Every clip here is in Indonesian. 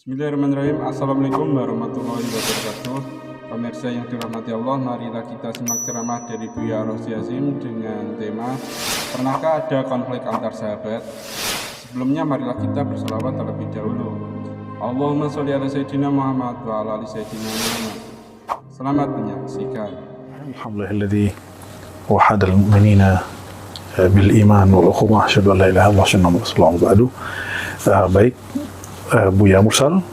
Bismillahirrahmanirrahim. Assalamualaikum warahmatullahi wabarakatuh. Pemirsa yang dirahmati Allah, marilah kita simak ceramah dari Buya Rosi Azim dengan tema Pernahkah ada konflik antar sahabat? Sebelumnya marilah kita berselawat terlebih dahulu. Allahumma sholli ala Sayyidina Muhammad wa ala ali Sayyidina Muhammad. Selamat menyaksikan. Alhamdulillahilladzi wahadal mu'minina bil iman wal ukhuwah, asyhadu an la ilaha illallah wa asyhadu anna Rasulullah ba'du. Baik, Buya Mursal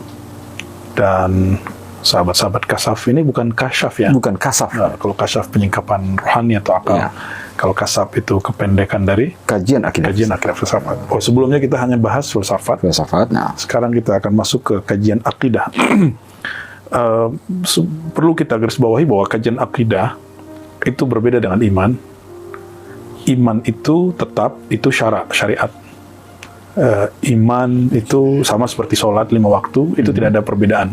dan sahabat-sahabat kasaf ini bukan kasyaf ya? Bukan kasaf. Kalau kasyaf penyingkapan rohani atau akal. Ya. Kalau kasaf itu kependekan dari kajian akidah filsafat. Oh, sebelumnya kita hanya bahas filsafat. Nah, sekarang kita akan masuk ke kajian akidah. Perlu kita garis bawahi bahwa kajian akidah itu berbeda dengan iman. Iman itu tetap itu syariat. Iman itu sama seperti sholat 5 waktu, itu tidak ada perbedaan.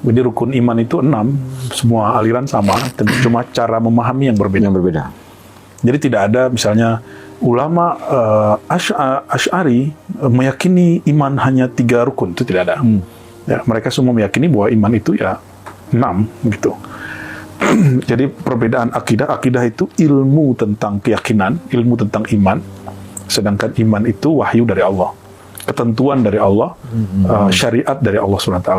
Jadi rukun iman itu 6, semua aliran sama, cuma cara memahami yang berbeda. Jadi tidak ada misalnya ulama Asy'ari meyakini iman hanya 3 rukun, itu tidak ada. Ya, mereka semua meyakini bahwa iman itu ya 6 gitu. Jadi perbedaan akidah itu ilmu tentang keyakinan, ilmu tentang iman. Sedangkan iman itu wahyu dari Allah, ketentuan dari Allah, syariat dari Allah SWT.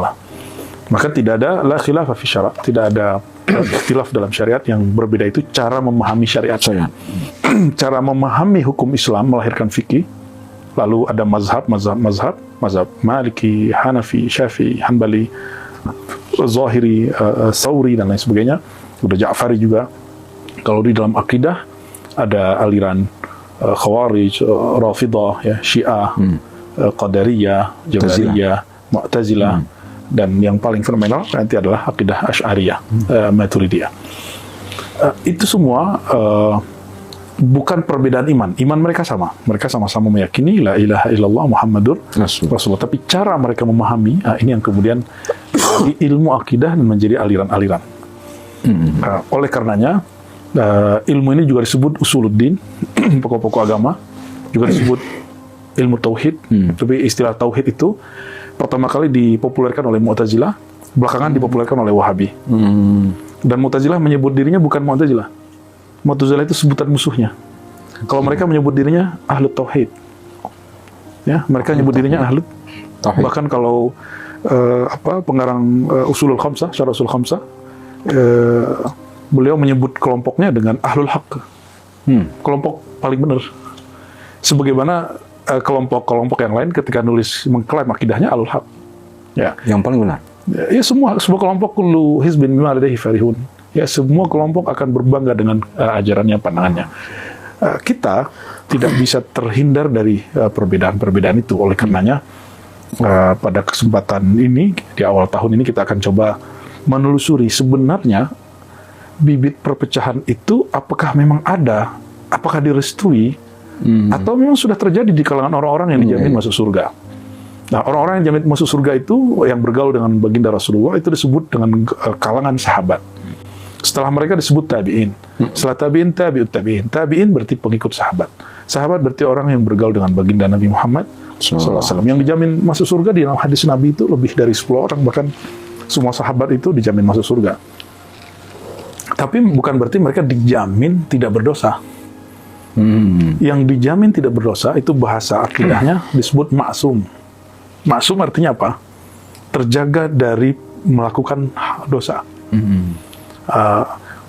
Maka tidak ada la khilaf fi syara', tidak ada ikhtilaf dalam syariat. Yang berbeda itu cara memahami syariat. Cara memahami hukum Islam melahirkan fikih. Lalu ada mazhab Maliki, Hanafi, Syafi'i, Hanbali, Zahiri, Thawri dan lain sebagainya. Udah Ja'fari juga. Kalau di dalam akidah ada aliran Khawarij, Rafidah, ya, Syiah, Qadariyah, Jabariyah, Mu'tazilah, dan yang paling fenomenal nanti adalah akidah Asy'ariyah, Maturidiyah. Itu semua bukan perbedaan iman. Iman mereka sama. Mereka sama-sama meyakini la ilaha illallah Muhammadur Rasulullah. Tapi cara mereka memahami, ini yang kemudian ilmu akidah dan menjadi aliran-aliran. Oleh karenanya, ilmu ini juga disebut usuluddin, pokok-pokok agama, juga disebut ilmu tauhid. Tapi istilah tauhid itu pertama kali dipopulerkan oleh Mu'tazilah, belakangan dipopulerkan oleh Wahabi. Dan Mu'tazilah menyebut dirinya bukan Mu'tazilah. Mu'tazilah itu sebutan musuhnya. Kalau mereka menyebut dirinya ahlu tauhid, ya, mereka menyebut dirinya ahlu tauhid. Bahkan kalau pengarang usulul khamsah, syarah usul khamsah, beliau menyebut kelompoknya dengan ahlul haq, kelompok paling benar. Sebagaimana kelompok-kelompok yang lain ketika nulis mengklaim akidahnya ahlul haq, ya, yang paling benar. Ya, semua kelompok kullu hizbin bima ladayhi farihun. Ya, semua kelompok akan berbangga dengan ajarannya, pandangannya. Kita tidak bisa terhindar dari perbedaan-perbedaan itu. Oleh karenanya, pada kesempatan ini di awal tahun ini kita akan coba menelusuri sebenarnya bibit perpecahan itu apakah memang ada, apakah direstui, atau memang sudah terjadi di kalangan orang-orang yang dijamin masuk surga. Nah, orang-orang yang dijamin masuk surga itu yang bergaul dengan baginda Rasulullah itu disebut dengan kalangan sahabat. Setelah mereka disebut tabi'in. Setelah tabi'in, tabi'ut tabi'in. Tabi'in berarti pengikut sahabat. Sahabat berarti orang yang bergaul dengan baginda Nabi Muhammad SAW. Yang dijamin masuk surga di dalam hadis Nabi itu lebih dari 10 orang, bahkan semua sahabat itu dijamin masuk surga. Tapi bukan berarti mereka dijamin tidak berdosa. Yang dijamin tidak berdosa itu bahasa akidahnya disebut maksum. Maksum artinya apa? Terjaga dari melakukan dosa.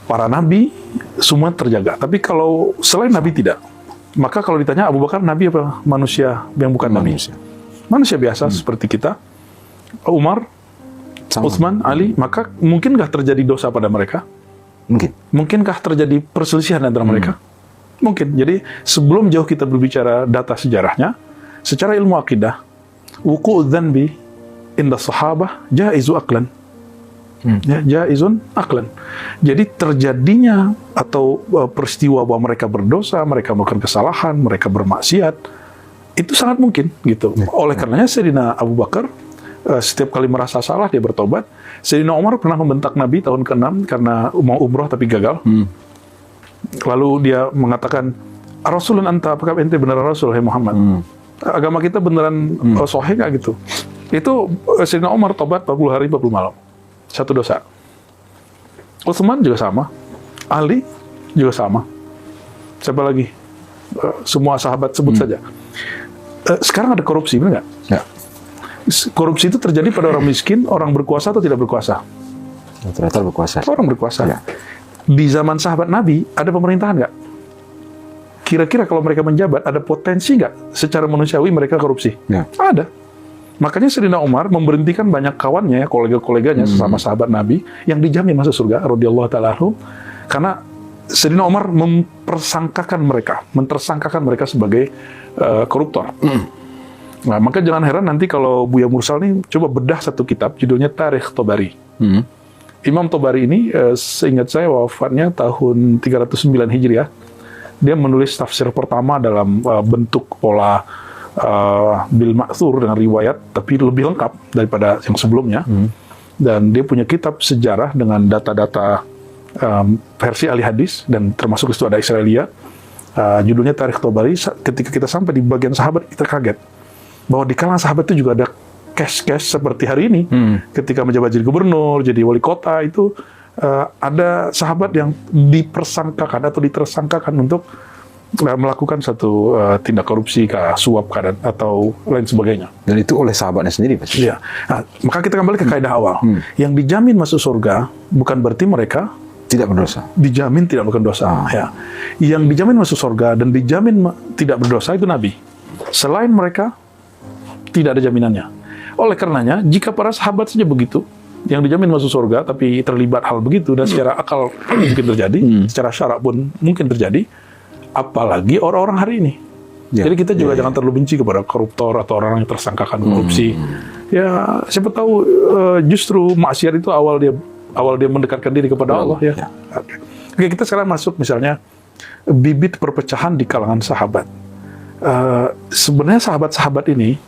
Para nabi semua terjaga. Tapi kalau selain nabi tidak. Maka kalau ditanya Abu Bakar nabi apa manusia yang bukan nabi? Manusia biasa seperti kita. Umar, Utsman, Ali, maka mungkinkah terjadi dosa pada mereka? Mungkinkah terjadi perselisihan antara mereka? Mungkin. Jadi sebelum jauh kita berbicara data sejarahnya, secara ilmu akidah, wuqu'udz dzanbi inda sahabah jaizu aqlan. Ya, jaizun aqlan. Jadi terjadinya atau peristiwa bahwa mereka berdosa, mereka melakukan kesalahan, mereka bermaksiat, itu sangat mungkin gitu. Oleh karenanya Sayyidina Abu Bakar setiap kali merasa salah dia bertobat. Sayyidina Umar pernah membentak Nabi tahun ke-6 karena mau umroh tapi gagal. Lalu dia mengatakan, Rasulun anta, apakah ente beneran Rasul, hai Muhammad? Agama kita beneran sahih nggak gitu? Itu Sayyidina Umar tobat 40 hari 40 malam. Satu dosa. Utsman juga sama. Ali juga sama. Siapa lagi? Semua sahabat sebut saja. Sekarang ada korupsi, benar nggak? Ya. Korupsi itu terjadi pada orang miskin, orang berkuasa atau tidak berkuasa? Ternyata berkuasa. Orang berkuasa. Ya. Di zaman sahabat Nabi, ada pemerintahan nggak? Kira-kira kalau mereka menjabat, ada potensi nggak secara manusiawi mereka korupsi? Ya. Ada. Makanya Sayyidina Umar memberhentikan banyak kawannya, kolega-koleganya, sesama sahabat Nabi, yang dijamin masuk surga, radhiyallahu ta'ala anhum, karena Sayyidina Umar mentersangkakan mereka sebagai koruptor. Nah, maka jangan heran nanti kalau Buya Mursal ini coba bedah satu kitab, judulnya Tarikh Tabari. Imam Tabari ini, seingat saya wafatnya tahun 309 Hijriah. Dia menulis tafsir pertama dalam bentuk pola bil ma'thur dengan riwayat, tapi lebih lengkap daripada yang sebelumnya. Dan dia punya kitab sejarah dengan data-data versi ahli hadis, dan termasuk itu ada Israelia. Judulnya Tarikh Tabari. Ketika kita sampai di bagian sahabat, kita kaget bahwa di kalangan sahabat itu juga ada case-case seperti hari ini. Ketika menjabat jadi gubernur, jadi wali kota, itu ada sahabat yang dipersangkakan atau ditersangkakan untuk melakukan satu tindak korupsi, suap, atau lain sebagainya. Dan itu oleh sahabatnya sendiri, Pak. Iya. Nah, maka kita kembali ke kaidah awal. Yang dijamin masuk surga bukan berarti mereka tidak berdosa. Dijamin tidak melakukan dosa. Ya. Yang dijamin masuk surga dan dijamin tidak berdosa itu Nabi. Selain mereka, tidak ada jaminannya. Oleh karenanya, jika para sahabat saja begitu, yang dijamin masuk surga, tapi terlibat hal begitu, dan secara akal mungkin terjadi, secara syarak pun mungkin terjadi, apalagi orang-orang hari ini. Jadi kita juga jangan terlalu benci kepada koruptor atau orang yang tersangkakan korupsi. Ya, siapa tahu justru maksiat itu awal dia mendekatkan diri kepada Allah. Ya. Oke, kita sekarang masuk misalnya bibit perpecahan di kalangan sahabat. Sebenarnya sahabat-sahabat ini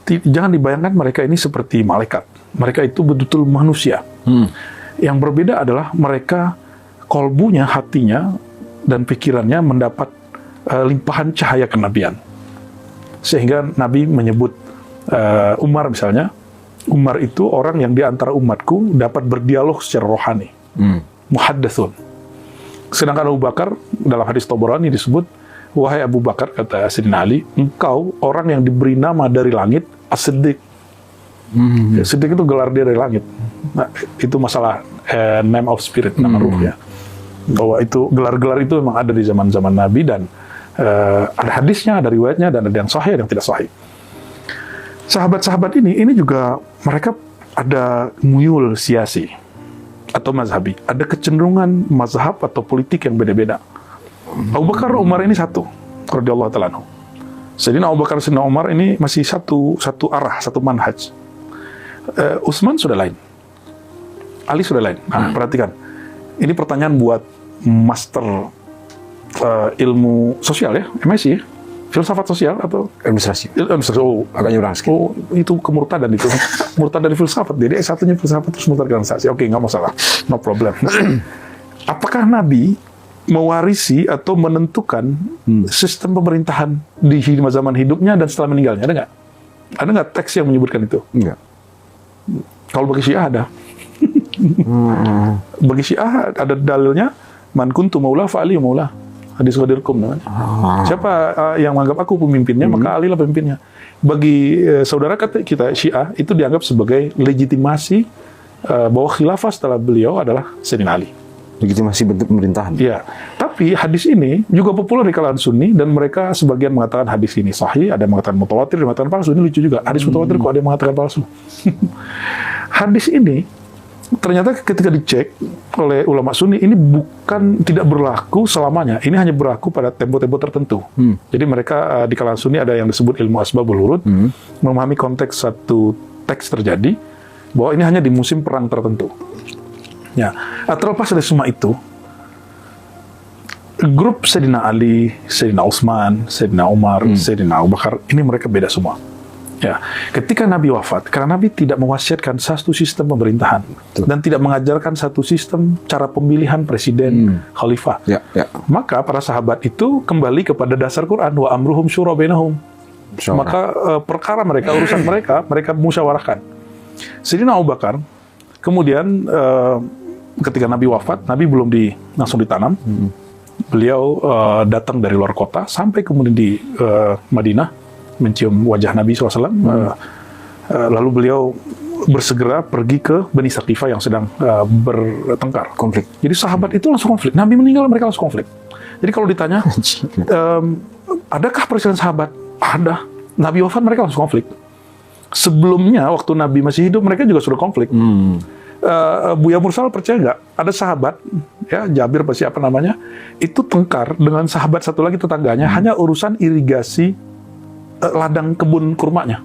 jangan dibayangkan mereka ini seperti malaikat. Mereka itu betul-betul manusia. Yang berbeda adalah mereka kolbunya, hatinya, dan pikirannya mendapat limpahan cahaya kenabian. Sehingga Nabi menyebut Umar misalnya, Umar itu orang yang di antara umatku dapat berdialog secara rohani. Muhaddatsun. Sedangkan Abu Bakar, dalam hadis Tabarani disebut, wahai Abu Bakar, kata Sayyidina Ali, engkau orang yang diberi nama dari langit, As-Siddiq. Siddiq itu gelar dia dari langit. Nah, itu masalah name of spirit, nama ruh ya. Bahwa itu gelar-gelar itu memang ada di zaman-zaman Nabi, dan ada hadisnya, ada riwayatnya, dan ada yang sahih, ada yang tidak sahih. Sahabat-sahabat ini juga mereka ada muyul siasi atau mazhabi, ada kecenderungan mazhab atau politik yang beda-beda. Abu Bakar, Umar ini satu, radhiyallahu ta'ala anhu. Sayyidina Abu Bakar, Sayyidina Umar ini masih satu arah, satu manhaj. Utsman sudah lain, Ali sudah lain. Nah, perhatikan, ini pertanyaan buat master ilmu sosial ya, MSc ya, filsafat sosial atau Administrasi. Oh, Agak nyurang sedikit. oh, itu kemurtadan itu. Murtad dari filsafat. Jadi S1-nya filsafat terus murtad ke administrasi. Oke, nggak masalah. No problem. Apakah Nabi mewarisi atau menentukan sistem pemerintahan di zaman hidupnya dan setelah meninggalnya? Ada nggak? Ada nggak teks yang menyebutkan itu? Enggak. Kalau bagi Syiah ada. Bagi Syiah ada dalilnya, man kuntu maula fa ali maula. Hadis Ghadirkum namanya. Siapa yang menganggap aku pemimpinnya, maka Ali lah pemimpinnya. Bagi saudara kita Syiah, itu dianggap sebagai legitimasi bahwa khilafah setelah beliau adalah Sayyidina Ali. Legitimasi bentuk pemerintahan. Iya. Tapi hadis ini juga populer di kalangan Sunni, dan mereka sebagian mengatakan hadis ini sahih, ada yang mengatakan mutawatir, ada yang mengatakan palsu. Ini lucu juga. Hadis mutawatir kok ada yang mengatakan palsu. Hadis ini ternyata ketika dicek oleh ulama Sunni, ini tidak berlaku selamanya. Ini hanya berlaku pada tempo-tempo tertentu. Jadi mereka di kalangan Sunni ada yang disebut ilmu asbabul wurud, memahami konteks satu teks terjadi, bahwa ini hanya di musim perang tertentu. Ya, terlepas dari semua itu, grup Sayyidina Ali, Sayyidina Utsman, Sayyidina Umar, Sayyidina Abu Bakar, ini mereka beda semua. Ya, ketika Nabi wafat, karena Nabi tidak mewasiatkan satu sistem pemerintahan dan tidak mengajarkan satu sistem cara pemilihan presiden, khalifah, maka para sahabat itu kembali kepada dasar Quran, wa amruhum syura bainahum. Musyawarah. Maka perkara mereka, urusan mereka musyawarahkan. Sayyidina Abu Bakar, kemudian ketika Nabi wafat, Nabi belum langsung ditanam. Beliau datang dari luar kota, sampai kemudian di Madinah, mencium wajah Nabi SAW. Lalu beliau bersegera pergi ke Bani Saqifah yang sedang bertengkar. Konflik. Jadi sahabat itu langsung konflik. Nabi meninggal, mereka langsung konflik. Jadi kalau ditanya, adakah perselisihan sahabat? Ada. Nabi wafat, mereka langsung konflik. Sebelumnya, waktu Nabi masih hidup, mereka juga sudah konflik. Buya Mursal percaya nggak? Ada sahabat, ya Jabir pasti apa namanya, itu tengkar dengan sahabat satu lagi tetangganya, hanya urusan irigasi ladang kebun kurmanya.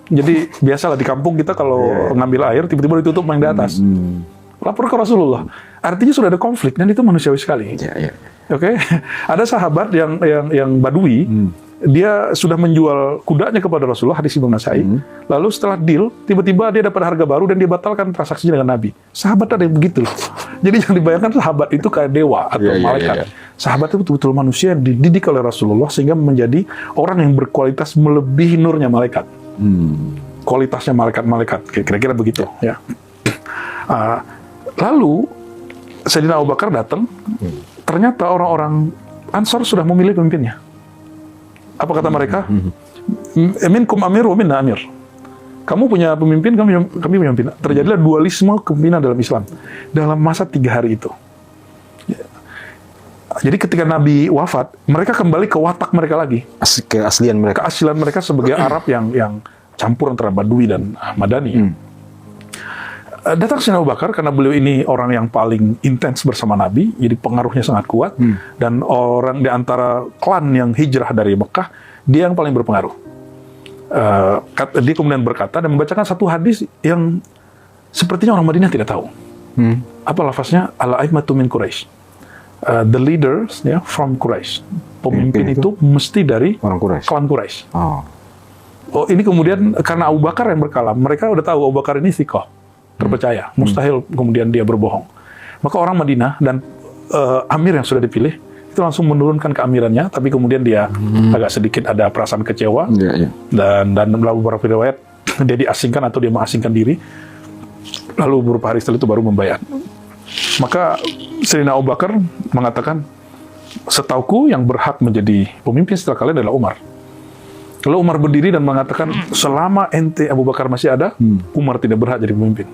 Jadi biasalah di kampung kita kalau ngambil air, tiba-tiba ditutup main di atas. Lapor ke Rasulullah. Artinya sudah ada konflik, dan itu manusiawi sekali. Oke, ada sahabat yang Badui, dia sudah menjual kudanya kepada Rasulullah, hadis Imam Nasai. Lalu setelah deal, tiba-tiba dia dapat harga baru dan dia batalkan transaksinya dengan Nabi. Sahabat ada yang begitu. Jadi jangan dibayangkan sahabat itu kayak dewa atau malaikat. Sahabat itu betul-betul manusia yang dididik oleh Rasulullah sehingga menjadi orang yang berkualitas melebihi nurnya malaikat. Kualitasnya malaikat-malaikat, kira-kira begitu. Ya. Lalu Sayyidina Abu Bakar datang, ternyata orang-orang Ansar sudah memilih pemimpinnya. Apa kata mereka? Minkum amir wa minna amir. Kamu punya pemimpin, kami punya pemimpin. Terjadilah dualisme kepemimpinan dalam Islam dalam masa 3 hari itu. Jadi ketika Nabi wafat, mereka kembali ke watak mereka lagi. Keaslian mereka. Keaslian mereka sebagai Arab yang campur antara Badui dan Madani. Datang Sayyidina Abu Bakar karena beliau ini orang yang paling intens bersama Nabi, jadi pengaruhnya sangat kuat, dan orang di antara klan yang hijrah dari Mekah, dia yang paling berpengaruh. Dia kemudian berkata dan membacakan satu hadis yang sepertinya orang Madinah tidak tahu. Apa lafaznya? Al-a'immatu min Quraisy. The leaders from Quraisy. Pemimpin itu mesti dari orang Quraisy. Klan Quraisy. Oh, ini kemudian karena Abu Bakar yang berkalam, mereka udah tahu Abu Bakar ini thiqah, terpercaya, mustahil kemudian dia berbohong. Maka orang Madinah dan amir yang sudah dipilih itu langsung menurunkan keamirannya, tapi kemudian dia agak sedikit ada perasaan kecewa, dan dalam beberapa riwayat dia diasingkan atau dia mengasingkan diri, lalu beberapa hari setelah itu baru membayar. Maka Sayyidina Abu Bakar mengatakan, setauku yang berhak menjadi pemimpin setelah kalian adalah Umar. Lalu Umar berdiri dan mengatakan, selama ente Abu Bakar masih ada, Umar tidak berhak jadi pemimpin.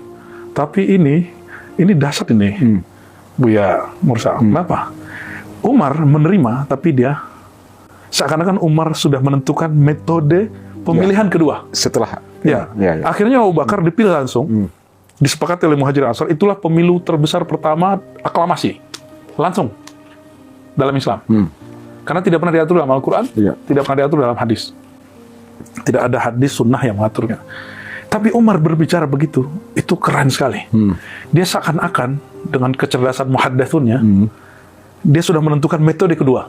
Tapi ini dahsyat ini, Buya Mursal. Kenapa? Umar menerima, tapi dia seakan-akan Umar sudah menentukan metode pemilihan kedua. Setelah. Akhirnya Abu Bakar dipilih langsung, disepakati oleh Muhajirin Ansar, itulah pemilu terbesar pertama aklamasi. Langsung. Dalam Islam. Karena tidak pernah diatur dalam Al-Quran, tidak pernah diatur dalam hadis. Tidak ada hadis sunnah yang mengaturnya. Tapi Umar berbicara begitu, itu keren sekali. Dia seakan-akan dengan kecerdasan muhaddatsunnya, dia sudah menentukan metode kedua.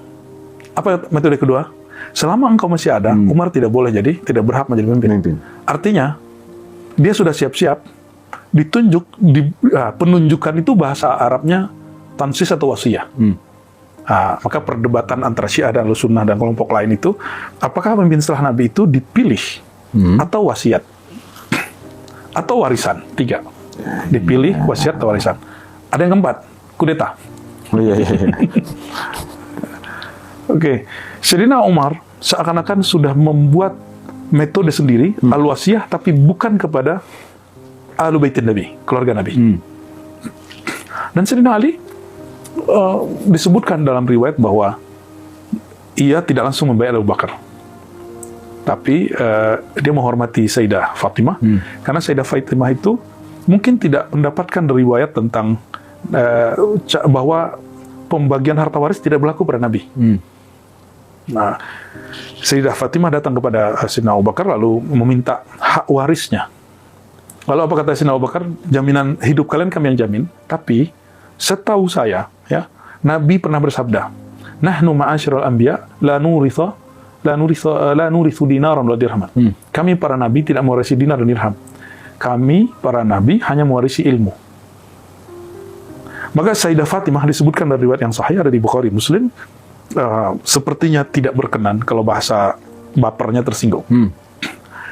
Apa metode kedua? Selama engkau masih ada, Umar tidak boleh tidak berhak menjadi pemimpin. Artinya, dia sudah siap-siap, ditunjuk, penunjukan itu bahasa Arabnya tansis atau wasiyah. Maka perdebatan antara Syiah dan Ahlussunnah dan kelompok lain itu, apakah pemimpin setelah Nabi itu dipilih atau wasiat atau warisan? 3. Dipilih, wasiat, atau warisan. Ada yang keempat, kudeta. Oke, Sayyidina Umar seakan-akan sudah membuat metode sendiri, al-wasiyah, tapi bukan kepada Ahlul Baitin Nabi, keluarga Nabi. Dan Sayyidina Ali disebutkan dalam riwayat bahwa ia tidak langsung membayar Abu Bakar, tapi dia menghormati Sayyidah Fatimah, karena Sayyidah Fatimah itu mungkin tidak mendapatkan riwayat tentang bahwa pembagian harta waris tidak berlaku pada Nabi. Nah, Sayyidah Fatimah datang kepada Sayyidina Abu Bakar lalu meminta hak warisnya. Lalu apa kata Sayyidina Abu Bakar? Jaminan hidup kalian kami yang jamin, tapi setahu saya, Nabi pernah bersabda, "Nahnu ma'asyiral anbiya la nurithu dinaran wa dirhaman." Kami para nabi tidak mewarisi dinar dan dirham. Kami para nabi hanya mewarisi ilmu. Maka Sayyidah Fatimah disebutkan dari riwayat yang sahih ada di Bukhari Muslim, sepertinya tidak berkenan kalau bahasa bapernya tersinggung.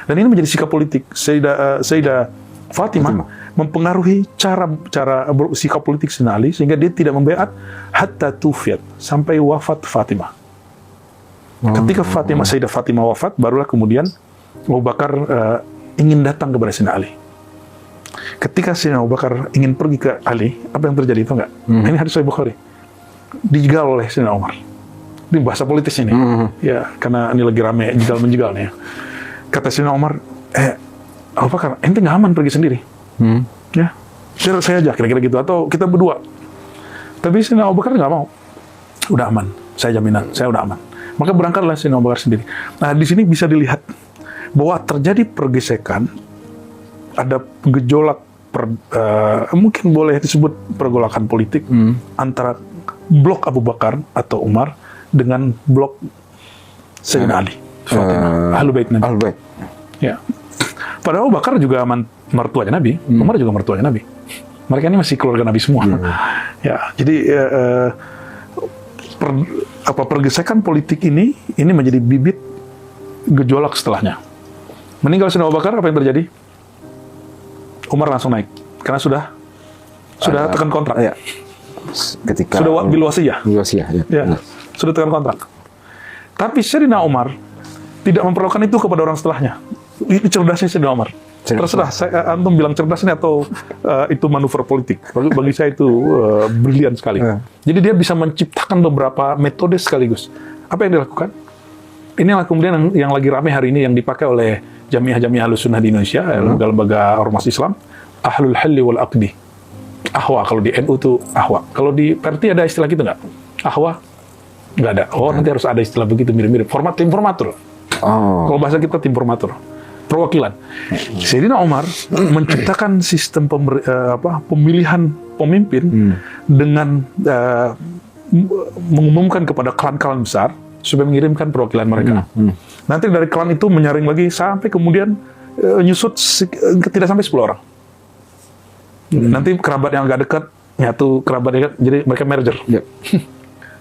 Dan ini menjadi sikap politik. Sayyidah Fatimah mempengaruhi cara sikap politik Sayyidina Ali sehingga dia tidak membaiat hatta tufiat, sampai wafat Fatimah. Ketika Sayyidah Fatimah wafat, barulah kemudian Abu Bakar ingin datang kepada Sayyidina Ali. Ketika Sayyidina Abu Bakar ingin pergi ke Ali, apa yang terjadi itu enggak? Ini hadis Sahih Bukhari. Dijegal oleh Sayyidina Umar. Ini bahasa politis ini. Ya, karena ini lagi rame jegal-menjegal nih. Kata Sayyidina Umar, Abu Bakar, ente nggak aman pergi sendiri. Ya, biar saya aja, kira-kira gitu. Atau kita berdua. Tapi Sayyidina Abu Bakar nggak mau. Udah aman, saya jaminan, saya udah aman. Maka berangkatlah Sayyidina Abu Bakar sendiri. Nah, di sini bisa dilihat bahwa terjadi pergesekan, ada gejolak, mungkin boleh disebut pergolakan politik antara blok Abu Bakar atau Umar dengan blok Sayyidina Ali. Ahlul Bait Nabi. Ahlul Bait. Ya. Padahal Abu Bakar juga mertuanya Nabi, Umar juga mertuanya Nabi. Mereka ini masih keluarga Nabi semua. Ya, jadi pergesekan politik ini menjadi bibit gejolak setelahnya. Meninggal Sayyidina Abu Bakar, apa yang terjadi? Umar langsung naik karena sudah tekan kontrak. Ya. Ketika sudah bil wasiyah. Ya. Sudah tekan kontrak. Tapi Sayyidina Umar tidak memperlakukan itu kepada orang setelahnya. Ini cerdasnya Sayyidina Umar. Terserah, antum bilang cerdas ini atau itu manuver politik. Bagi saya itu brilian sekali. Jadi dia bisa menciptakan beberapa metode sekaligus. Apa yang dilakukan? Inilah kemudian yang lagi ramai hari ini yang dipakai oleh jamiah-jamiah Ahlussunnah di Indonesia, lembaga ormas Islam, Ahlul Halli wal Aqdi. Ahwa, kalau di NU itu ahwa. Kalau di Perti ada istilah gitu nggak? Ahwa? Nggak ada. Oh, nanti harus ada istilah begitu, mirip-mirip. Tim formatur. Kalau bahasa kita tim formatur. Perwakilan. Sayyidina Umar menciptakan sistem pemilihan pemimpin dengan mengumumkan kepada klan-klan besar supaya mengirimkan perwakilan mereka. Nanti dari klan itu menyaring lagi sampai kemudian nyusut tidak sampai 10 orang. Nanti kerabat yang agak dekat nyatu kerabat dekat, jadi mereka merger.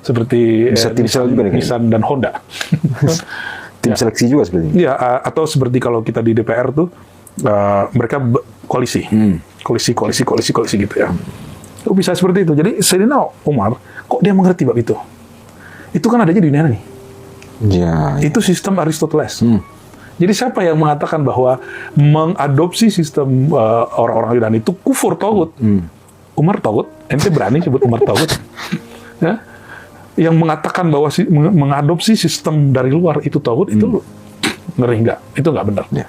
Seperti Nissan dan Honda. Tim seleksi juga seperti ini. Iya, atau seperti kalau kita di DPR tuh mereka koalisi. Koalisi gitu ya. Itu bisa seperti itu. Jadi Sayyidina Umar kok dia mengerti bab itu? Itu kan adanya di dunia nih. Ya. Itu sistem Aristoteles. Jadi siapa yang mengatakan bahwa mengadopsi sistem orang-orang Yunani itu kufur tauhid? Umar tauhid? Ente berani sebut Umar tauhid? Ya? Yang mengatakan bahwa mengadopsi sistem dari luar itu tauhid, itu ngeri nggak? Itu nggak benar. Ya.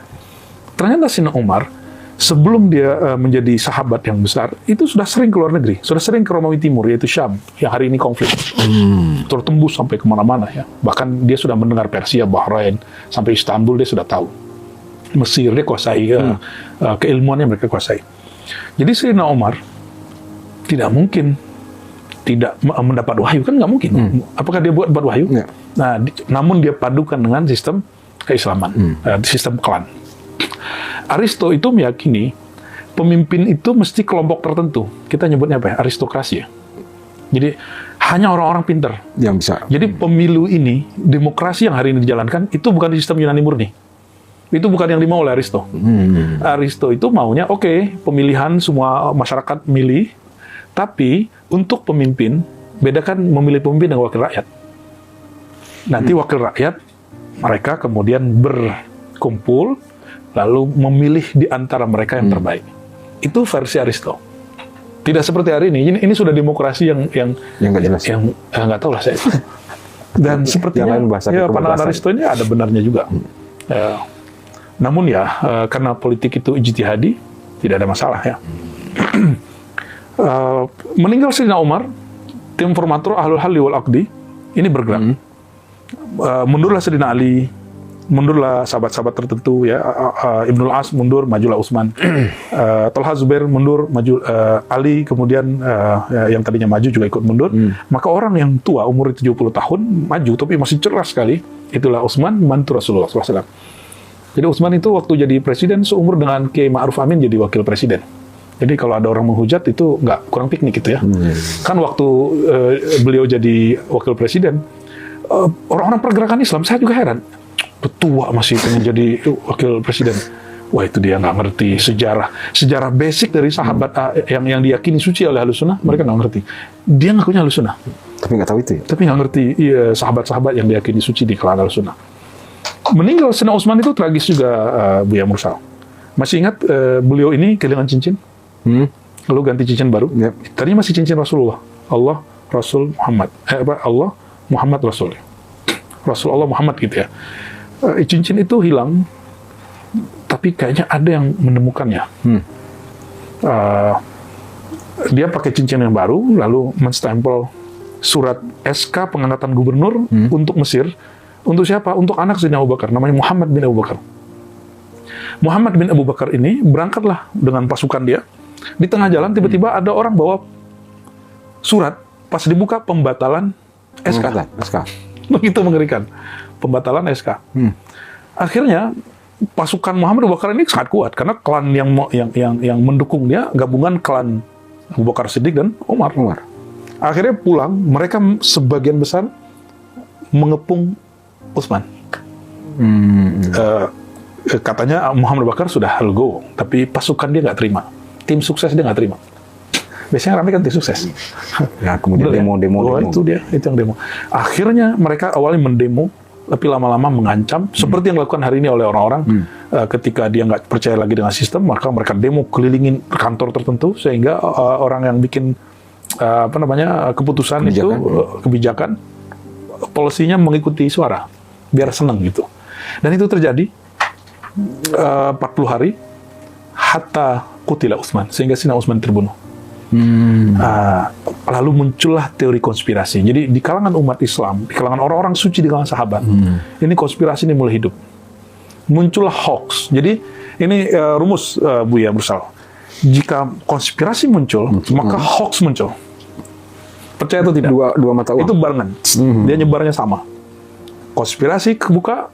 Ternyata Sayyidina Umar sebelum dia menjadi sahabat yang besar, itu sudah sering ke luar negeri, sudah sering ke Romawi Timur, yaitu Syam, yang hari ini konflik. Tertembus sampai kemana-mana ya. Bahkan dia sudah mendengar Persia, Bahrain, sampai Istanbul dia sudah tahu. Mesir dia kuasai, keilmuannya mereka kuasai. Jadi Sayyidina Umar tidak mungkin tidak mendapat wahyu, kan nggak mungkin. Apakah dia buat wahyu? Ya. Nah, namun dia padukan dengan sistem keislaman, sistem klan. Aristo itu meyakini pemimpin itu mesti kelompok tertentu. Kita nyebutnya apa ya? Aristokrasi ya. Jadi hanya orang-orang pintar yang bisa. Jadi pemilu ini, demokrasi yang hari ini dijalankan itu bukan di sistem Yunani murni. Itu bukan yang dimau oleh Aristo. Aristo itu maunya pemilihan semua masyarakat milih, tapi untuk pemimpin bedakan memilih pemimpin dengan wakil rakyat. Nanti wakil rakyat mereka kemudian berkumpul lalu memilih di antara mereka yang terbaik. Itu versi Aristo. Tidak seperti hari ini. Ini sudah demokrasi yang nggak jelas. Yang nggak tahu lah saya. Dan sepertinya pandangan Aristo ini ada benarnya juga. Namun karena politik itu ijtihadi, tidak ada masalah ya. Meninggal Sayyidina Umar, tim formatur Ahlul Halli wal Aqdi ini bergerak. Mundurlah Sayyidina Ali, mundurlah sahabat-sahabat tertentu ya. Ibnul As mundur, majulah Utsman. Talha Zubair mundur, maju Ali, kemudian yang tadinya maju juga ikut mundur. Maka orang yang tua umur 70 tahun maju tapi masih cerdas sekali, itulah Utsman mantu Rasulullah SAW. Jadi Utsman itu waktu jadi presiden seumur dengan Kiai Ma'ruf Amin jadi wakil presiden. Jadi kalau ada orang menghujat itu nggak kurang piknik gitu ya. Kan waktu beliau jadi wakil presiden, orang-orang pergerakan Islam, saya juga heran. Tua masih pengen jadi wakil presiden. Wah, itu dia nggak ngerti sejarah basic dari sahabat yang diyakini suci oleh Ahlussunnah, mereka nggak ngerti. Dia ngakunya Ahlussunnah, Tapi nggak tahu itu ya. tapi nggak ngerti sahabat-sahabat yang diyakini suci di kalangan Ahlussunnah. Meninggal Sayyidina Utsman itu tragis juga, Buya Mursal. Masih ingat beliau ini kehilangan cincin, lalu ganti cincin baru. Yep. Tadinya masih cincin Rasulullah, Allah Rasul Muhammad, Allah Muhammad Rasul, Rasul Allah Muhammad gitu ya. Cincin itu hilang. Tapi kayaknya ada yang menemukannya. Dia pakai cincin yang baru, lalu menstempel surat SK pengangkatan gubernur untuk Mesir. Untuk siapa? Untuk anak Sayyidina Abu Bakar, namanya Muhammad bin Abu Bakar. Muhammad bin Abu Bakar ini berangkatlah dengan pasukan dia. Di tengah jalan tiba-tiba ada orang bawa surat, pas dibuka pembatalan SK. Begitu mengerikan. Pembatalan SK. Akhirnya pasukan Muhammad Abu Bakar ini sangat kuat karena klan yang mendukung dia gabungan klan Abu Bakar Siddiq dan Umar. Akhirnya pulang, mereka sebagian besar mengepung Utsman. Katanya Muhammad Abu Bakar sudah legowo, tapi pasukan dia nggak terima, tim sukses dia nggak terima. Biasanya ramai kan tim sukses. Ya, kemudian demo. Itu yang demo. Akhirnya mereka awalnya mendemo, tapi lama-lama mengancam, seperti yang dilakukan hari ini oleh orang-orang. Ketika dia nggak percaya lagi dengan sistem, maka mereka demo kelilingin kantor tertentu, sehingga orang yang bikin keputusan kebijakan, polisinya mengikuti suara, biar senang gitu. Dan itu terjadi 40 hari, hatta qutila Utsman, sehingga Sayyidina Utsman terbunuh. Lalu muncullah teori konspirasi. Jadi di kalangan umat Islam, di kalangan orang-orang suci, di kalangan sahabat, ini konspirasi ini mulai hidup. Muncullah hoax. Jadi ini rumus Buya Mursal. Jika konspirasi muncul, maka hoax muncul. Percaya atau tidak? Dua mata uang. Itu barengan. Dia nyebarnya sama. Konspirasi kebuka,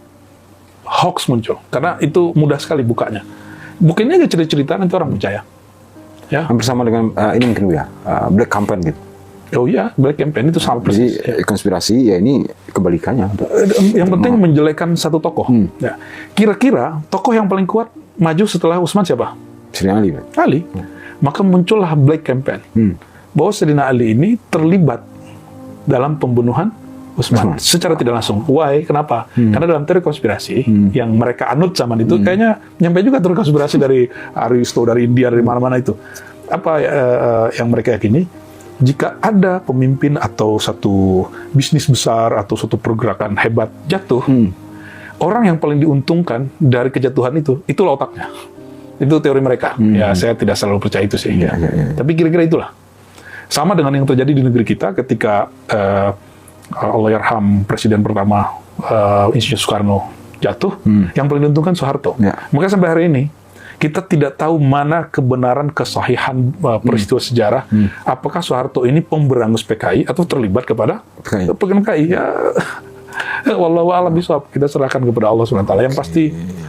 hoax muncul. Karena itu mudah sekali bukanya. Bukanya aja cerita-cerita, nanti orang percaya. Ya. Hampir sama dengan ini mungkin ya, Black Campaign gitu. Oh iya, Black Campaign itu sama persis. Jadi konspirasi ya ini kebalikannya. Yang penting menjelekan satu tokoh. Ya. Kira-kira tokoh yang paling kuat maju setelah Utsman siapa? Sayyidina Ali. Ali. Maka muncullah Black Campaign. Bahwa Sayyidina Ali ini terlibat dalam pembunuhan Utsman secara tidak langsung. Why? Kenapa? Karena dalam teori konspirasi yang mereka anut zaman itu, kayaknya nyampe juga teori konspirasi dari Aristo, dari India, dari mana-mana itu. Apa yang mereka yakini? Jika ada pemimpin atau satu bisnis besar atau suatu pergerakan hebat jatuh, orang yang paling diuntungkan dari kejatuhan itulah otaknya. Itu teori mereka. Ya, saya tidak selalu percaya itu sih. Ya. Tapi kira-kira itulah. Sama dengan yang terjadi di negeri kita ketika Allahyarham Presiden pertama Insinyur Soekarno jatuh, yang paling diuntungkan Soeharto. Maka sampai hari ini kita tidak tahu mana kebenaran kesahihan peristiwa sejarah. Apakah Soeharto ini pemberangus PKI atau terlibat kepada PKI? Ya, wallahu a'lam bishawab. Kita serahkan kepada Allah SWT. Yang pasti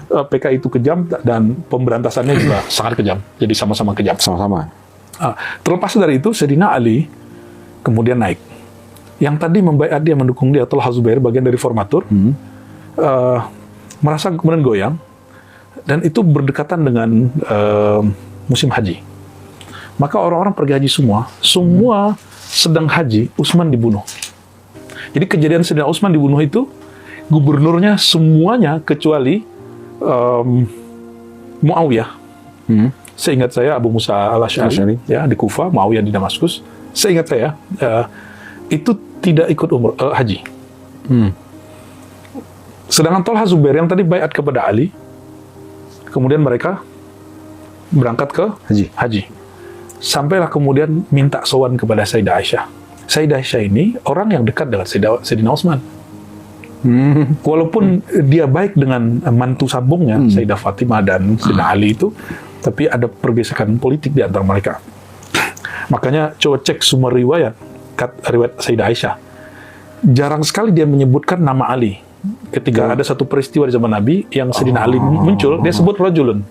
PKI itu kejam dan pemberantasannya juga sangat kejam. Jadi sama-sama kejam. Sama-sama. Terlepas dari itu, Sayyidina Ali kemudian naik. Yang tadi membaiat dia, mendukung dia, Talha Zubair, bagian dari formatur, merasa kemudian goyang, dan itu berdekatan dengan musim haji. Maka orang-orang pergi haji semua sedang haji, Utsman dibunuh. Jadi kejadian Sayyidina Utsman dibunuh itu, gubernurnya semuanya kecuali Muawiyah. Seingat saya Abu Musa al-Asy'ari ya, di Kufah, Muawiyah di Damaskus. Seingat saya itu tidak ikut haji. Sedangkan Talha Zubair yang tadi baiat kepada Ali, kemudian mereka berangkat ke haji. Sampailah kemudian minta sowan kepada Sayyidah Aisyah. Sayyidah Aisyah ini orang yang dekat dengan Sayyidina Utsman. Walaupun dia baik dengan mantu sambungnya, Sayyidah Fatimah dan Sayyidina Ali itu, tapi ada pergesekan politik di antara mereka. Makanya coba cek semua riwayat Sayyidah Aisyah. Jarang sekali dia menyebutkan nama Ali. Ketika ada satu peristiwa di zaman Nabi yang Sayyidina Ali muncul, dia sebut rajulun,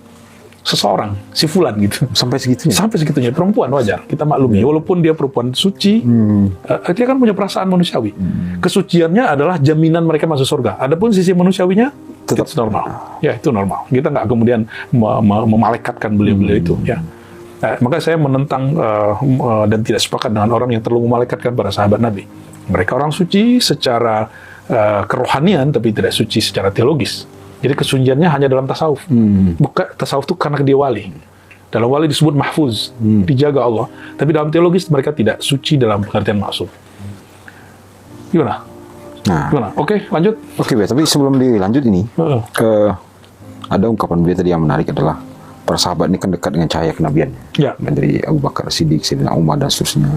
seseorang, si fulan gitu. Sampai segitunya? Sampai segitunya. Perempuan wajar, kita maklumi. Walaupun dia perempuan suci, dia kan punya perasaan manusiawi. Kesuciannya adalah jaminan mereka masuk surga. Adapun sisi manusiawinya Tetap it's normal. Ya, itu normal. Kita nggak kemudian memalaikatkan beliau-beliau itu. Ya. Nah, maka saya menentang dan tidak sepakat dengan orang yang terlalu memalaikatkan para sahabat Nabi. Mereka orang suci secara kerohanian, tapi tidak suci secara teologis. Jadi kesuciannya hanya dalam tasawuf. Bukan tasawuf itu karena dia wali. Dalam wali disebut mahfuz, dijaga Allah. Tapi dalam teologis mereka tidak suci dalam pengertian maksud. Gimana? Nah, Gimana? Oke, lanjut. oke, Buya. Tapi sebelum dilanjut ini, ada ungkapan beliau tadi yang menarik adalah para sahabat ini kan dekat dengan cahaya kenabian. Ya. Dari Abu Bakar Siddiq, Sayyidina Umar dan seterusnya.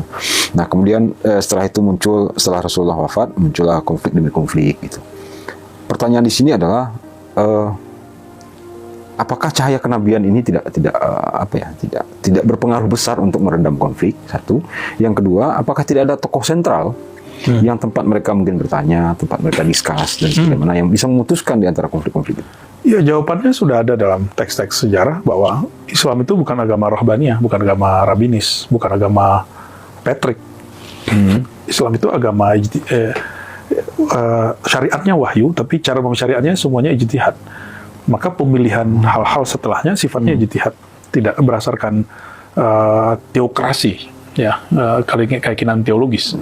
Nah, kemudian setelah itu setelah Rasulullah wafat, muncullah konflik demi konflik gitu. Pertanyaan di sini adalah apakah cahaya kenabian ini tidak berpengaruh besar untuk meredam konflik? Satu. Yang kedua, apakah tidak ada tokoh sentral yang tempat mereka mungkin bertanya, tempat mereka diskus dan sebagainya yang bisa memutuskan di antara konflik-konflik itu? Ya, jawabannya sudah ada dalam teks-teks sejarah bahwa Islam itu bukan agama rahbaniyah, bukan agama rabinis, bukan agama Patrick. Islam itu agama syariatnya wahyu, tapi cara syariatnya semuanya ijtihad. Maka pemilihan hal-hal setelahnya sifatnya ijtihad, tidak berdasarkan teokrasi, ya, keyakinan teologis.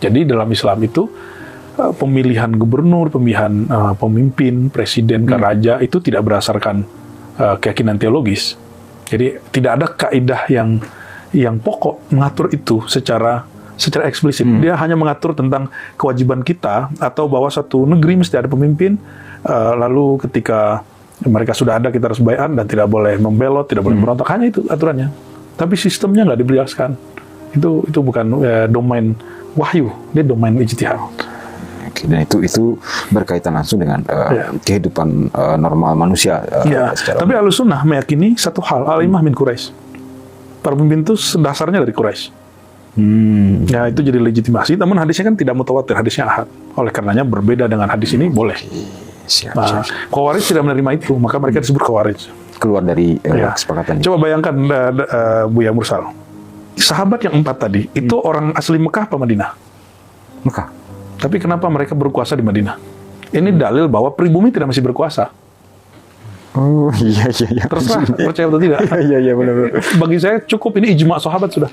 Jadi dalam Islam itu pemilihan gubernur, pemilihan pemimpin, presiden, raja itu tidak berdasarkan keyakinan teologis. Jadi tidak ada kaidah yang pokok mengatur itu secara eksplisit. Dia hanya mengatur tentang kewajiban kita atau bahwa satu negeri mesti ada pemimpin. Lalu ketika mereka sudah ada kita harus baiat dan tidak boleh membelot, tidak boleh berontak. Hanya itu aturannya. Tapi sistemnya nggak dijelaskan. Itu bukan domain wahyu, dia domain ijtihad. Dan itu berkaitan langsung dengan kehidupan normal manusia. Tapi Ahlussunnah meyakini satu hal, al-imah min Quraisy. Para pemimpin itu dasarnya dari Quraisy. Ya, itu jadi legitimasi. Namun hadisnya kan tidak mutawatir, hadisnya ahad. Oleh karenanya berbeda dengan hadis ini boleh. Nah, Khawarij tidak menerima itu, maka mereka disebut Khawarij. Keluar dari kesepakatan. Coba bayangkan Buya Mursal. Sahabat yang 4 tadi, itu orang asli Mekah apa Madinah? Mekah. Tapi kenapa mereka berkuasa di Madinah? Ini dalil bahwa pribumi tidak masih berkuasa. Oh, iya. Terserah, percaya atau tidak. Iya, benar. Bagi saya cukup ini ijma' sahabat sudah.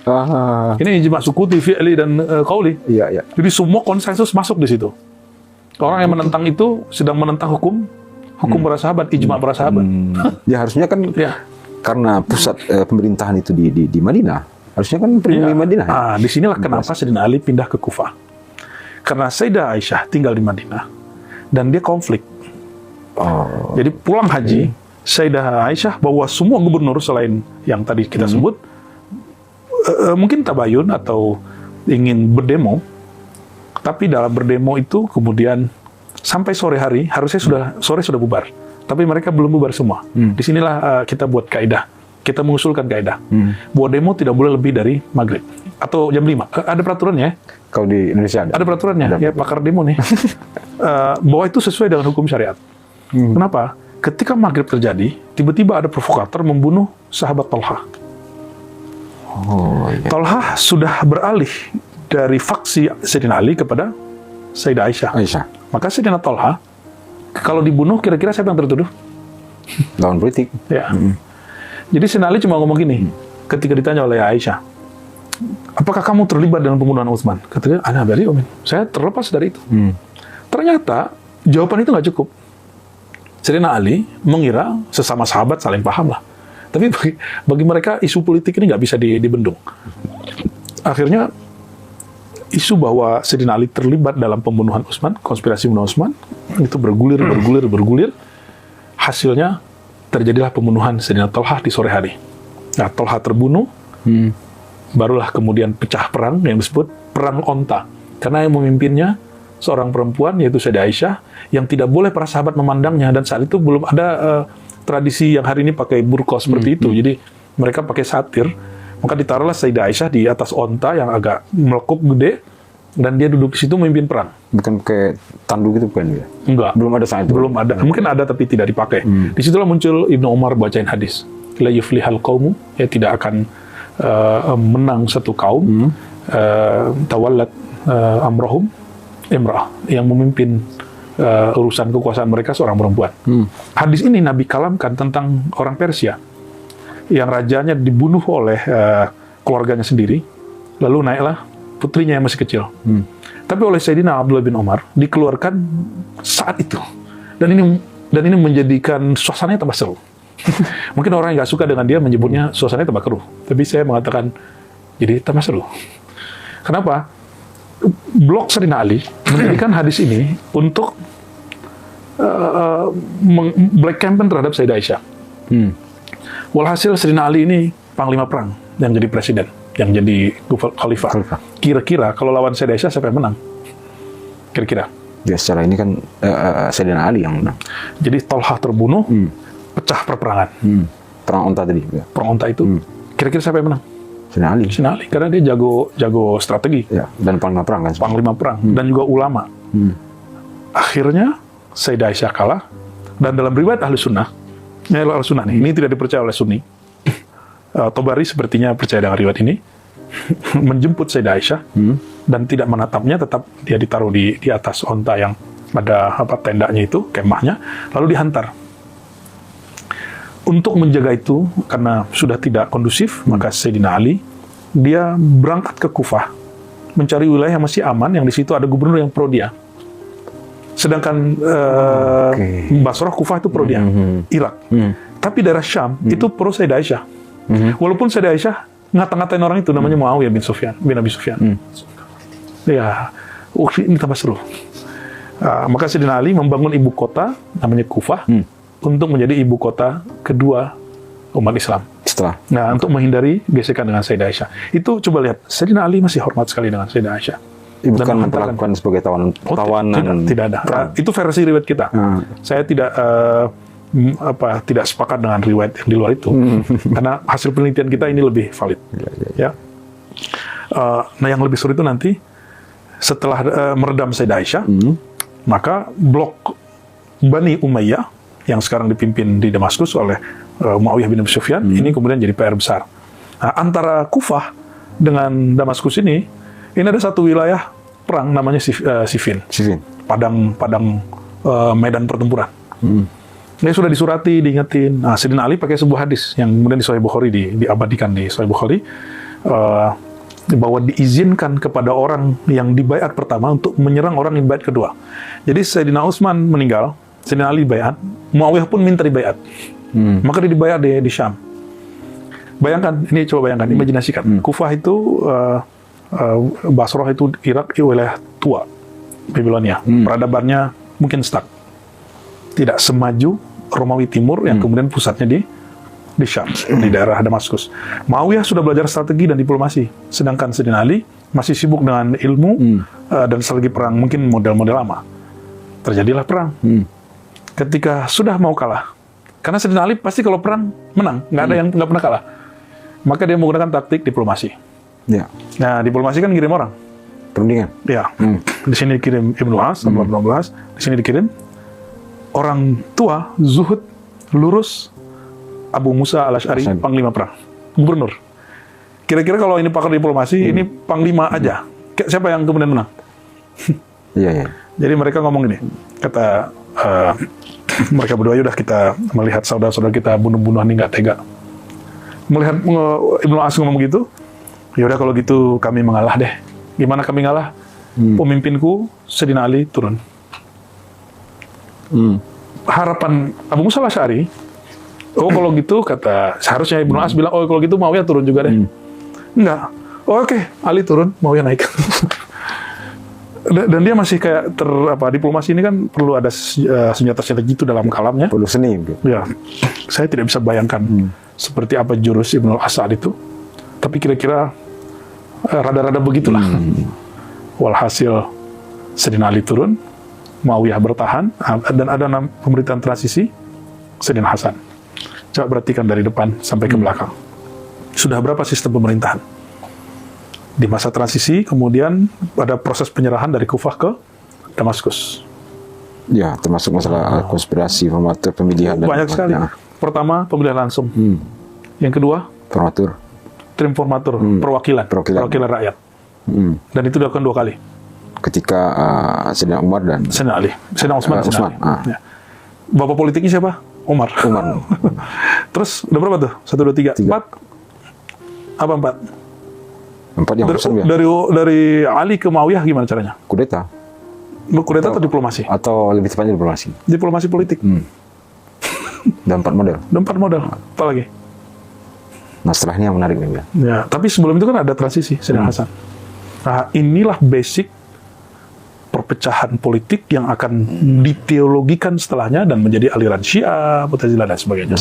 Ini ijma' sukuti, fi'li, dan qauli. Iya. Jadi semua konsensus masuk di situ. Orang yang menentang itu sedang menentang hukum para sahabat, ijma' para sahabat. Ya harusnya kan karena pusat pemerintahan itu di Madinah. Harusnya kan pribumi Madinah. Di sinilah kenapa Sayyidina Ali pindah ke Kufah. Karena Sayyidah Aisyah tinggal di Madinah dan dia konflik. Jadi pulang haji, Sayyidah Aisyah bawa semua gubernur selain yang tadi kita sebut, mungkin tabayun atau ingin berdemo, tapi dalam berdemo itu kemudian sampai sore hari, harusnya sore sudah bubar, tapi mereka belum bubar semua. Disinilah kita buat kaidah. Kita mengusulkan kaidah. Buat demo tidak boleh lebih dari maghrib atau jam 5. Ada peraturannya. Kalau di Indonesia ada peraturannya. Ya, pakar demo nih. Bahwa itu sesuai dengan hukum syariat. Kenapa? Ketika maghrib terjadi, tiba-tiba ada provokator membunuh sahabat Talha. Talha sudah beralih dari faksi Sayyidina Ali kepada Sayyidah Aisyah. Maka Sayyidina Talha, kalau dibunuh, kira-kira siapa yang tertuduh? Lawan politik. Ya. Jadi Sayyidina Ali cuma ngomong gini, ketika ditanya oleh Aisyah, apakah kamu terlibat dengan pembunuhan Utsman? Katanya, ana bari umin. Saya terlepas dari itu. Ternyata jawaban itu nggak cukup. Sayyidina Ali mengira sesama sahabat saling paham lah. Tapi bagi mereka isu politik ini nggak bisa dibendung. Akhirnya isu bahwa Sayyidina Ali terlibat dalam pembunuhan Utsman, konspirasi pembunuhan Utsman, itu bergulir. Hasilnya terjadilah pembunuhan Sayyidina Talha di sore hari. Nah, Talha terbunuh, barulah kemudian pecah perang yang disebut Perang Onta. Karena yang memimpinnya seorang perempuan, yaitu Sayyidah Aisyah, yang tidak boleh para sahabat memandangnya, dan saat itu belum ada tradisi yang hari ini pakai burqa seperti itu. Jadi mereka pakai satir, maka ditaruhlah Sayyidah Aisyah di atas onta yang agak melekup gede, dan dia duduk di situ memimpin perang. Bukan kayak tandu gitu bukan ya? Enggak. Belum ada saat itu. Belum ada. Mungkin ada tapi tidak dipakai. Disitulah muncul Ibnu Umar bacain hadis. La yuflihal qaumu, ya tidak akan menang satu kaum. Tawallat amrahum imra'ah, yang memimpin urusan kekuasaan mereka seorang perempuan. Hadis ini Nabi kalamkan tentang orang Persia yang rajanya dibunuh oleh keluarganya sendiri, lalu naiklah putrinya yang masih kecil. Tapi oleh Sayyidina Abdullah bin Umar dikeluarkan saat itu, dan ini menjadikan suasananya tambah seru. Mungkin orang yang nggak suka dengan dia menyebutnya suasananya tambah keruh, tapi saya mengatakan jadi tambah seru. Kenapa? Blok Sayyidina Ali menjadikan hadis ini untuk black campaign terhadap Sayyidah Aisyah. Walhasil Sayyidina Ali ini panglima perang yang jadi presiden, yang jadi khalifah. Kira-kira kalau lawan Sayyidah Aisyah siapa yang menang? Kira-kira? Ya secara ini kan Sayyidina Ali yang menang. Jadi Tolhah terbunuh, pecah perperangan. Perang onta tadi. Ya. Perang onta itu. Kira-kira siapa yang menang? Sayyidina Ali. Sayyidina Ali, karena dia jago strategi. Ya, dan panglima perang kan. Panglima perang dan juga ulama. Akhirnya Sayyidah Aisyah kalah, dan dalam riwayat Ahlu Sunnah, ini tidak dipercaya oleh Sunni. Tobari sepertinya percaya dengan riwayat ini, menjemput Sayyidah Aisyah dan tidak menatapnya, tetap dia ditaruh di atas onta yang ada tendanya itu, kemahnya, lalu dihantar. Untuk menjaga itu, karena sudah tidak kondusif, maka Sayyidina Ali, dia berangkat ke Kufah, mencari wilayah yang masih aman, yang di situ ada gubernur yang pro dia. Sedangkan Basrah, Kufah itu pro dia, Irak. Tapi daerah Syam, itu pro Sayyidah Aisyah. Walaupun Sayyidah Aisyah ngata-ngatain orang itu, namanya Muawiyah bin Abi Sufyan. Ya, ini tambah seru. Maka Sayyidina Ali membangun ibu kota, namanya Kufah, untuk menjadi ibu kota kedua umat Islam. Setelah. Nah, untuk menghindari gesekan dengan Sayyidah Aisyah. Itu coba lihat, Sayyidina Ali masih hormat sekali dengan Sayyidah Aisyah. Bukan memperlakukan sebagai tawanan. Tidak ada. Itu versi riwayat kita. Saya tidak sepakat dengan riwayat yang di luar itu. Karena hasil penelitian kita ini lebih valid. Ya. Nah, yang lebih seru itu nanti setelah meredam Sayyidah Aisyah, maka blok Bani Umayyah yang sekarang dipimpin di Damaskus oleh Muawiyah bin Abi Sufyan, ini kemudian jadi PR besar. Nah, antara Kufah dengan Damaskus ini ada satu wilayah perang namanya Siffin. Padang medan pertempuran. Ini sudah disurati, diingetin. Nah, Sayyidina Ali pakai sebuah hadis yang kemudian di Sahih Bukhari diabadikan di Sahih Bukhari, bahwa diizinkan kepada orang yang dibaiat pertama untuk menyerang orang yang baiat kedua. Jadi Sayyidina Utsman meninggal, Sayyidina Ali baiat, Muawiyah pun minta dibaiat. Maka dia dibaiat di Syam. Bayangkan, imajinasikan. Kufah itu, Basrah itu Irak, wilayah tua, Babilonia. Peradabannya mungkin stuck. Tidak semaju Romawi Timur yang kemudian pusatnya di Syam, di daerah Damaskus. Muawiyah sudah belajar strategi dan diplomasi, sedangkan Sayyidina Ali masih sibuk dengan ilmu dan strategi perang, mungkin model-model lama. Terjadilah perang. Ketika sudah mau kalah, karena Sayyidina Ali pasti kalau perang menang, nggak ada yang nggak pernah kalah, maka dia menggunakan taktik diplomasi. Ya. Nah, diplomasi kan ngirim orang. Perundingan. Ya. Di sini dikirim Ibnu As, di sini dikirim orang tua, zuhud, lurus, Abu Musa al-Asy'ari, panglima perang, gubernur. Kira-kira kalau ini pakar diplomasi, ini panglima aja. Siapa yang kemudian menang? Iya. Jadi mereka ngomong gini, kata mereka berdua, udah kita melihat saudara-saudara kita bunuh-bunuhan ini nggak tega. Melihat Ibnu As ngomong begitu, ya udah kalau gitu kami mengalah deh. Gimana kami ngalah? Pemimpinku Sayyidina Ali turun. Harapan Abu Musa al-Asy'ari, kalau gitu kata, seharusnya Ibnu As bilang, kalau gitu Muawiyah turun juga deh. Enggak. Oke, Ali turun, Muawiyah naik. Dan dia masih kayak diplomasi ini kan perlu ada senjata-senjata gitu dalam kalamnya. Perlu seni. Ya, saya tidak bisa bayangkan seperti apa jurus Ibnu As'ad itu. Tapi kira-kira rada-rada begitulah. Walhasil Sayyidina Ali turun, Muawiyah bertahan, dan ada pemerintahan transisi Sayyidina Hasan. Coba perhatikan dari depan sampai ke belakang. Sudah berapa sistem pemerintahan? Di masa transisi, kemudian ada proses penyerahan dari Kufah ke Damaskus. Ya, termasuk masalah konspirasi, formatur pemilihan. Banyak sekali. Pertama, pemilihan langsung. Yang kedua, formatur. Perwakilan rakyat. Dan itu dilakukan 2 kali. ketika Sayyidina Umar dan Sayyidina Ali, Sayyidina Utsman, Utsman. Ya. Bapak politiknya siapa? Umar. Terus udah berapa tuh? 1, 2, 3, 4. Apa 4? 4 yang urusan ya. Dari Ali ke Muawiyah gimana caranya? Kudeta. Kudeta atau diplomasi? Atau lebih tepatnya diplomasi. Diplomasi politik. Dan 4 model. Dan 4 modal. Apa lagi? Nah setelah ini yang menarik nih. Ya, tapi sebelum itu kan ada transisi, Sayyidina Hasan. Nah, inilah basic perpecahan politik yang akan diteologikan setelahnya dan menjadi aliran Syiah, Mu'tazilah dan sebagainya.